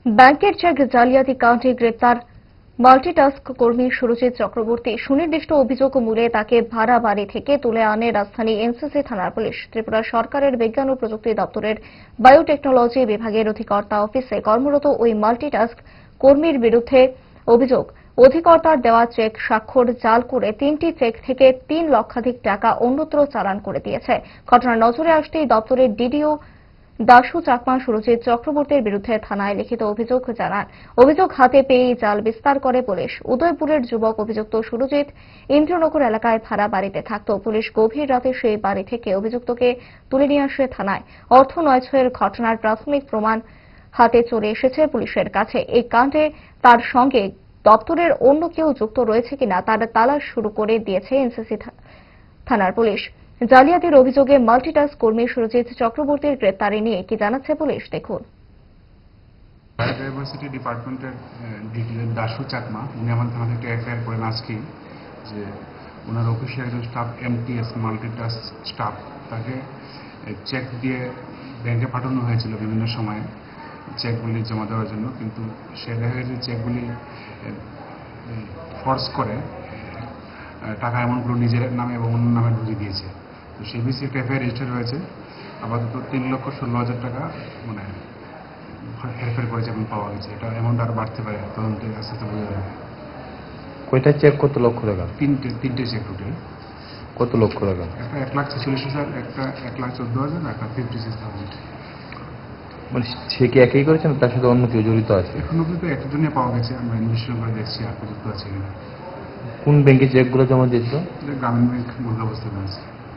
ব্যাংকের চেক জালিয়াতি কাণ্ডে গ্রেপ্তার মাল্টিটাস্ক কর্মী সুরজিৎ চক্রবর্তী সুনির্দিষ্ট অভিযোগ মূলে তাকে ভাড়া বাড়ি থেকে তুলে আনে রাজধানী এনসিসি থানার পুলিশ। ত্রিপুরা সরকারের বিজ্ঞান ও প্রযুক্তি দপ্তরের বায়োটেকনোলজি বিভাগের অধিকর্তা অফিসে কর্মরত ওই মাল্টিটাস্ক কর্মীর বিরুদ্ধে অভিযোগ, অধিকর্তার দেওয়া চেক স্বাক্ষর জাল করে 3টি চেক থেকে 3 লক্ষাধিক টাকা অন্যত্র চালান করে দিয়েছে। ঘটনার নজরে আসতেই দপ্তরের ডিডিও দাশু চাকমা সুরজিৎ চক্রবর্তীর বিরুদ্ধে থানায় লিখিত অভিযোগ জানান। অভিযোগ হাতে পেয়েই জাল বিস্তার করে পুলিশ। উদয়পুরের যুবক অভিযুক্ত সুরজিৎ ইন্দ্রনগর এলাকায় ভাড়া বাড়িতে থাকত। পুলিশ গভীর রাতে সেই বাড়ি থেকে অভিযুক্তকে তুলে নিয়ে আসে থানায়। অর্থ নয়ছয়ের ঘটনার প্রাথমিক প্রমাণ হাতে চলে এসেছে পুলিশের কাছে। এই কাণ্ডে তার সঙ্গে দপ্তরের অন্য কেউ যুক্ত রয়েছে কিনা তার তালাশ শুরু করে দিয়েছে এনসিসি থানার পুলিশ। জালিয়াতির অভিযোগে মাল্টিটাস্ক কর্মী সুরজিৎ চক্রবর্তীর গ্রেপ্তারি নিয়ে কি জানাচ্ছে পুলিশ, দেখুন। বায়োডাইভার্সিটি ডিপার্টমেন্টের ডিটিও দাশু চাকমা উনি আমাদের থানাতে একটা এফআইআর করেন আজকে যে ওনার অফিসে একজন স্টাফ এমটিএস মাল্টিটাস্ক স্টাফ তাকে চেক দিয়ে ব্যাংকে পাঠানো হয়েছিল বিভিন্ন সময়ে চেকগুলি জমা দেওয়ার জন্য, কিন্তু সে দেখা গেছে চেকগুলি ফোর্স করে টাকা অ্যামাউন্টগুলো নিজের নামে এবং অন্য নামে ঢুকিয়ে দিয়েছে। তো সেই বিষয়ে একটা এফআইআর রেজিস্টার হয়েছে। আপাতত 3,16,000 টাকা মানে হেরফের করেছে এবং পাওয়া গেছে। এটা অ্যামাউন্ট আরো বাড়তে পারে, তদন্তে আস্তে আস্তে বোঝা যাবে। কয়টা চেক, কত লক্ষ টাকা? তিনটে চেক টোটাল। কত লক্ষ টাকা? একটা 1,46,000, একটা 1,14,000, একটা 56,000। মানে সে কি একই করেছেন, তার সাথে অন্য কেউ জড়িত আছে? এখন অব্দি তো একটা জন্য পাওয়া গেছে, আমরা ইনভেস্টিগেশন করে দেখছি আর প্রযুক্ত আছে কিনা। কোন ব্যাংকে চেকগুলো জমা দিয়েছিল? গ্রামীণ ব্যাংক মুরগাবস্থানে আছে।